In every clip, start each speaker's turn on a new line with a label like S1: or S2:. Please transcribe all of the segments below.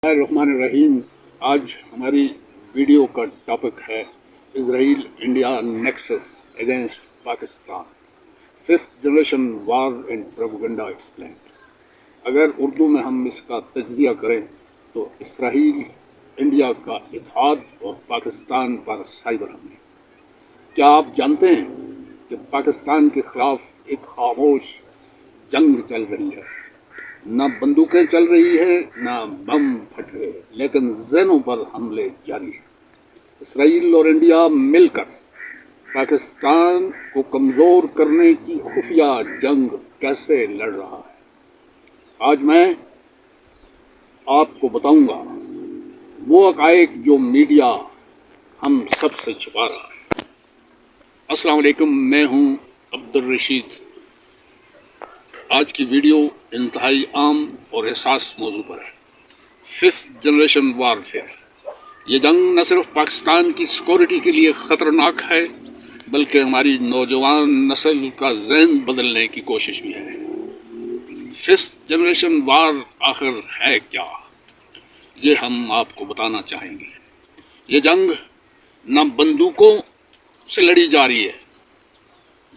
S1: الرحمن الرحیم. آج ہماری ویڈیو کا ٹاپک ہے Israel India nexus against Pakistan, fifth generation war and propaganda explain. اگر اردو میں ہم اس کا تجزیہ کریں تو اسرائیل انڈیا کا اتحاد اور پاکستان پر سائبر حملے. کیا آپ جانتے ہیں کہ پاکستان کے خلاف ایک خاموش جنگ چل رہی ہے؟ نہ بندوقیں چل رہی ہیں، نہ بم پھٹ رہے، لیکن ذہنوں پر حملے جاری ہیں. اسرائیل اور انڈیا مل کر پاکستان کو کمزور کرنے کی خفیہ جنگ کیسے لڑ رہا ہے، آج میں آپ کو بتاؤں گا. وہ حقائق جو میڈیا ہم سب سے چھپا رہا ہے. السلام علیکم، میں ہوں عبدالرشید. آج کی ویڈیو انتہائی عام اور حساس موضوع پر ہے، ففتھ جنریشن وارفیئر. یہ جنگ نہ صرف پاکستان کی سیکورٹی کے لیے خطرناک ہے بلکہ ہماری نوجوان نسل کا ذہن بدلنے کی کوشش بھی ہے. ففتھ جنریشن وار آخر ہے کیا، یہ ہم آپ کو بتانا چاہیں گے. یہ جنگ نہ بندوقوں سے لڑی جا رہی ہے،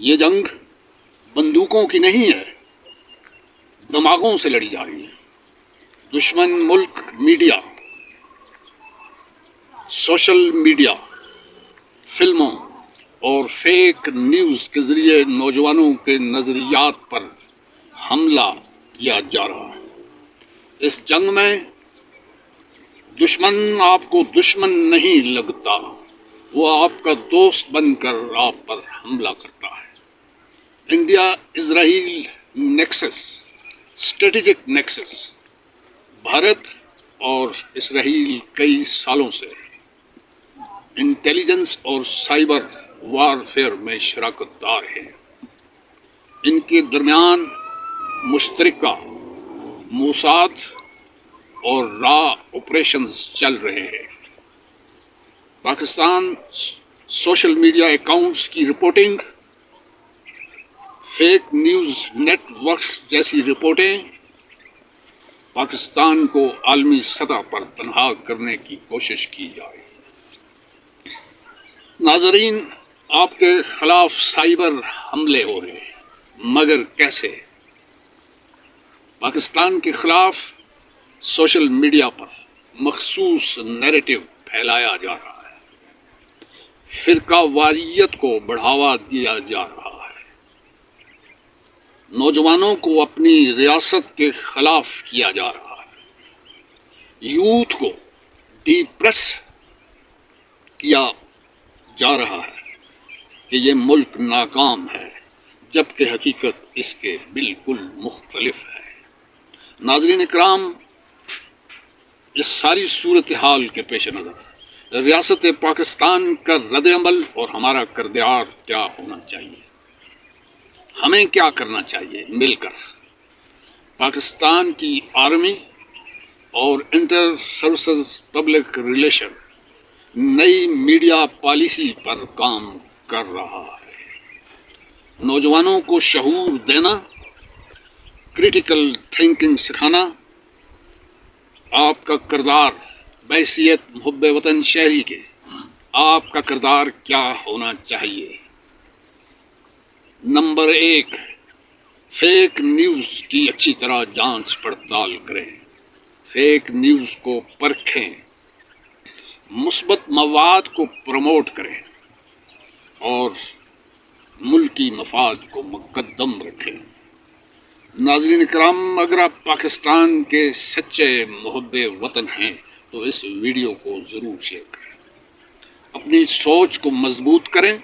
S1: یہ جنگ بندوقوں کی نہیں ہے، دماغوں سے لڑی جا رہی ہے. دشمن ملک میڈیا، سوشل میڈیا، فلموں اور فیک نیوز کے ذریعے نوجوانوں کے نظریات پر حملہ کیا جا رہا ہے. اس جنگ میں دشمن آپ کو دشمن نہیں لگتا، وہ آپ کا دوست بن کر آپ پر حملہ کرتا ہے. انڈیا اسرائیل نیکسس، اسٹریٹجک نیکسس. بھارت اور اسرائیل کئی سالوں سے انٹیلیجنس اور سائبر وارفیئر میں شراکت دار ہیں. ان کے درمیان مشترکہ موساد اور را آپریشنز چل رہے ہیں. پاکستان سوشل میڈیا اکاؤنٹس کی reporting, fake news networks جیسی رپورٹیں پاکستان کو عالمی سطح پر تنہا کرنے کی کوشش کی جائے. ناظرین، آپ کے خلاف سائبر حملے ہو رہے ہیں، مگر کیسے؟ پاکستان کے خلاف سوشل میڈیا پر مخصوص نیریٹو پھیلایا جا رہا ہے، فرقہ واریت کو بڑھاوا دیا جا رہا ہے، نوجوانوں کو اپنی ریاست کے خلاف کیا جا رہا ہے، یوتھ کو ڈپریس کیا جا رہا ہے کہ یہ ملک ناکام ہے، جبکہ حقیقت اس کے بالکل مختلف ہے. ناظرین اکرام، اس ساری صورتحال کے پیش نظر ریاست پاکستان کا رد عمل اور ہمارا کردار کیا ہونا چاہیے؟ ہمیں کیا کرنا چاہیے مل کر؟ پاکستان کی آرمی اور انٹر سروسز پبلک ریلیشن نئی میڈیا پالیسی پر کام کر رہا ہے. نوجوانوں کو شعور دینا، کریٹیکل تھنکنگ سکھانا. آپ کا کردار بحیثیت محب وطن شہری کے، آپ کا کردار کیا ہونا چاہیے؟ نمبر 1، فیک نیوز کی اچھی طرح جانچ پڑتال کریں، فیک نیوز کو پرکھیں، مثبت مواد کو پروموٹ کریں اور ملکی مفاد کو مقدم رکھیں. ناظرین اکرام، اگر آپ پاکستان کے سچے محب وطن ہیں تو اس ویڈیو کو ضرور شیئر کریں. اپنی سوچ کو مضبوط کریں،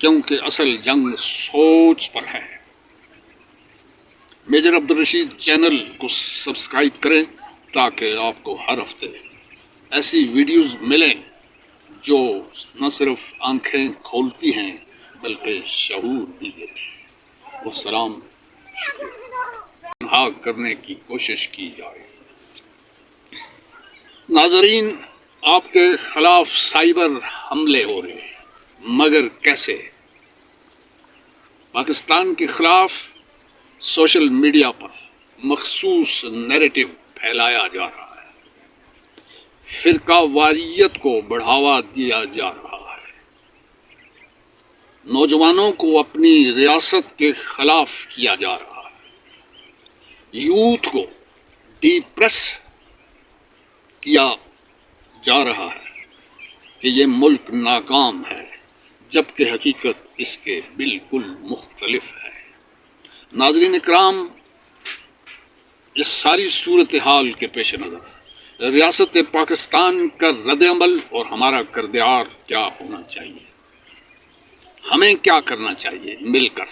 S1: کیونکہ اصل جنگ سوچ پر ہے. میجر عبدالرشید چینل کو سبسکرائب کریں تاکہ آپ کو ہر ہفتے ایسی ویڈیوز ملیں جو نہ صرف آنکھیں کھولتی ہیں بلکہ شعور بھی دیتی ہیں. والسلام. تنہا کرنے کی کوشش کی جائے. ناظرین، آپ کے خلاف سائبر حملے ہو رہے ہیں، مگر کیسے؟ پاکستان کے خلاف سوشل میڈیا پر مخصوص نیریٹو پھیلایا جا رہا ہے، فرقہ واریت کو بڑھاوا دیا جا رہا ہے، نوجوانوں کو اپنی ریاست کے خلاف کیا جا رہا ہے، یوتھ کو ڈپریس کیا جا رہا ہے کہ یہ ملک ناکام ہے، جبکہ حقیقت اس کے بالکل مختلف ہے۔ ناظرین اکرام، اس ساری صورتحال کے پیش نظر ریاست پاکستان کا رد عمل اور ہمارا کردار کیا ہونا چاہیے؟ ہمیں کیا کرنا چاہیے مل کر؟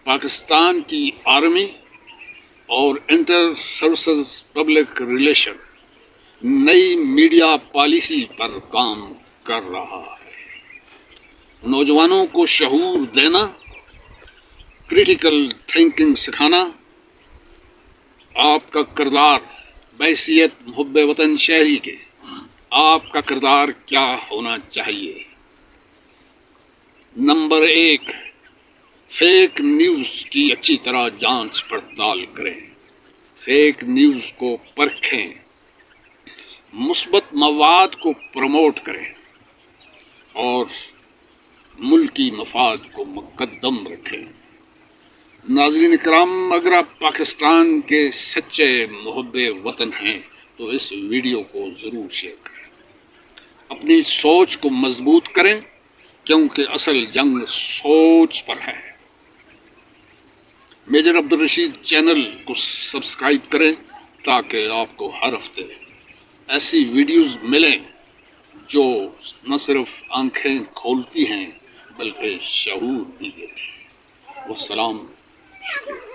S1: پاکستان کی آرمی اور انٹر سروسز پبلک ریلیشن نئی میڈیا پالیسی پر کام کر رہا ہے، نوجوانوں کو شعور دینا، کریٹیکل تھنکنگ سکھانا، آپ کا کردار بحیثیت محب وطن شہری کے آپ کا کردار کیا ہونا چاہیے؟ نمبر 1، فیک نیوز کی اچھی طرح جانچ پڑتال کریں، فیک نیوز کو پرکھیں، مثبت مواد کو پروموٹ کریں اور ملکی مفاد کو مقدم رکھیں۔ ناظرین اکرام، اگر آپ پاکستان کے سچے محب وطن ہیں تو اس ویڈیو کو ضرور شیئر کریں، اپنی سوچ کو مضبوط کریں، کیونکہ اصل جنگ سوچ پر ہے۔ میجر عبدالرشید چینل کو سبسکرائب کریں تاکہ آپ کو ہر ہفتے ایسی ویڈیوز ملیں جو نہ صرف آنکھیں کھولتی ہیں بلکہ شعور بھی دیتی ہیں۔ والسلام، شکریہ۔